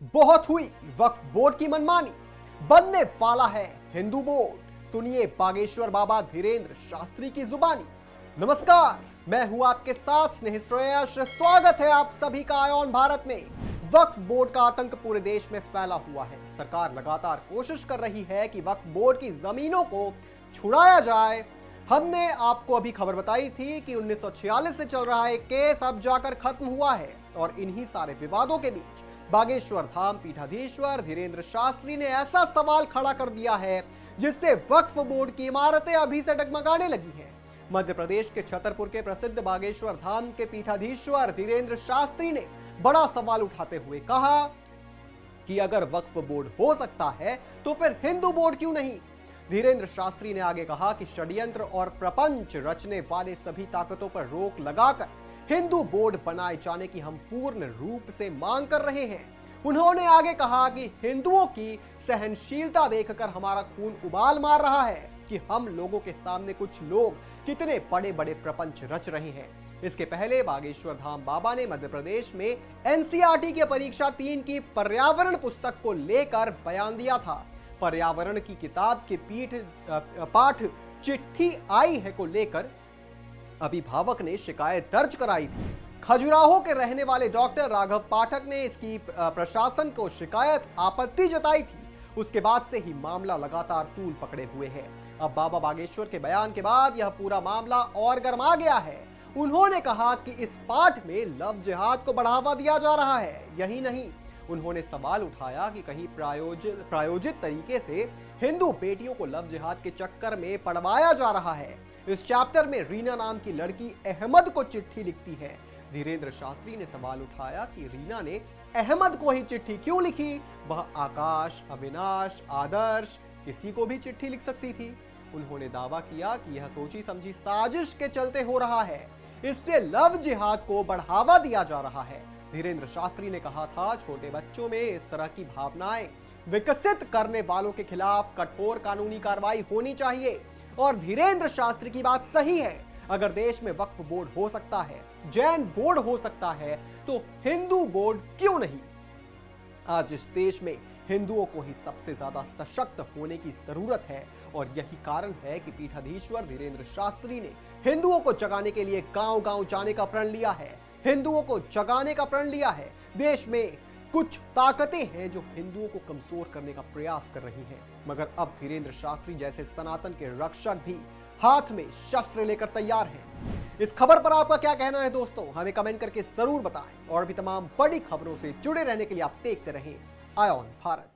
बहुत हुई वक्फ बोर्ड की मनमानी, बनने वाला है हिंदू बोर्ड। सुनिए बागेश्वर बाबा धीरेन्द्र शास्त्री की जुबानी। नमस्कार, मैं हूं आपके साथ स्नेह श्रेयस। स्वागत है आप सभी का आयोन भारत में। वक्फ बोर्ड का आतंक पूरे देश में फैला हुआ है। सरकार लगातार कोशिश कर रही है कि वक्फ बोर्ड की जमीनों को छुड़ाया जाए। हमने आपको अभी खबर बताई थी कि 1946 से चल रहा एक केस अब जाकर खत्म हुआ है और इन्हीं सारे विवादों के बीच बागेश्वर धाम पीठाधीश्वर धीरेन्द्र शास्त्री ने ऐसा सवाल खड़ा कर दिया है जिससे वक्फ बोर्ड की इमारतें अभी से डगमगाने लगी हैं। मध्य प्रदेश के छतरपुर के प्रसिद्ध बागेश्वर धाम के पीठाधीश्वर धीरेन्द्र शास्त्री ने बड़ा सवाल उठाते हुए कहा कि अगर वक्फ बोर्ड हो सकता है तो फिर हिंदू बोर्ड क्यों नहीं। धीरेन्द्र शास्त्री ने आगे कहा कि षड्यंत्र और प्रपंच रचने वाले सभी ताकतों पर रोक लगाकर हिंदू बोर्ड बनाए जाने की हम पूर्ण रूप से मांग कर रहे हैं। उन्होंने आगे कहा कि हिंदुओं की सहनशीलता देखकर हमारा खून उबाल मार रहा है कि हम लोगों के सामने कुछ लोग कितने बड़े बड़े प्रपंच रच रहे हैं। इसके पहले बागेश्वर धाम बाबा ने मध्य प्रदेश में एनसीईआरटी की परीक्षा 3 की पर्यावरण पुस्तक को लेकर बयान दिया था। पर्यावरण की किताब के पाठ चिट्ठी आई है को लेकर अभिभावक ने शिकायत दर्ज कराई थी। खजुराहो के रहने वाले डॉक्टर राघव पाठक ने इसकी प्रशासन को शिकायत आपत्ति जताई थी। उसके बाद से ही मामला लगातार तूल पकड़े हुए है। अब बाबा बागेश्वर के बयान के बाद यह पूरा मामला और गर्मा गया है। उन्होंने कहा कि इस पाठ में लव जिहाद को बढ़ावा दिया जा रहा है। यही नहीं, उन्होंने सवाल उठाया कि कहीं प्रायोजित तरीके से हिंदू बेटियों को लव जिहाद के चक्कर में पड़वाया जा रहा है। इस चैप्टर में रीना नाम की लड़की अहमद को चिट्ठी लिखती है। धीरेन्द्र शास्त्री ने सवाल उठाया कि रीना ने अहमद को ही चिट्ठी क्यों लिखी। वह आकाश, अविनाश, आदर्श किसी को भी चिट्ठी लिख सकती थी। उन्होंने दावा किया कि यह सोची समझी साजिश के चलते हो रहा है। इससे लव जिहाद को बढ़ावा दिया जा रहा है। धीरेन्द्र शास्त्री ने कहा था, छोटे बच्चों में इस तरह की भावनाएं विकसित करने वालों के खिलाफ कठोर कानूनी कार्रवाई होनी चाहिए। और धीरेन्द्र शास्त्री की बात सही है। अगर देश में वक्फ बोर्ड हो सकता है, जैन बोर्ड हो सकता है, तो हिंदू बोर्ड क्यों नहीं। आज इस देश में हिंदुओं को ही सबसे ज्यादा सशक्त होने की जरूरत है और यही कारण है कि पीठाधीश्वर धीरेन्द्र शास्त्री ने हिंदुओं को जगाने के लिए गांव-गांव जाने का प्रण लिया है। हिंदुओं को जगाने का प्रण लिया है। देश में कुछ ताकतें हैं जो हिंदुओं को कमजोर करने का प्रयास कर रही हैं, मगर अब धीरेन्द्र शास्त्री जैसे सनातन के रक्षक भी हाथ में शस्त्र लेकर तैयार हैं। इस खबर पर आपका क्या कहना है दोस्तों, हमें कमेंट करके जरूर बताएं और भी तमाम बड़ी खबरों से जुड़े रहने के लिए आप देखते रहें आयोन भारत।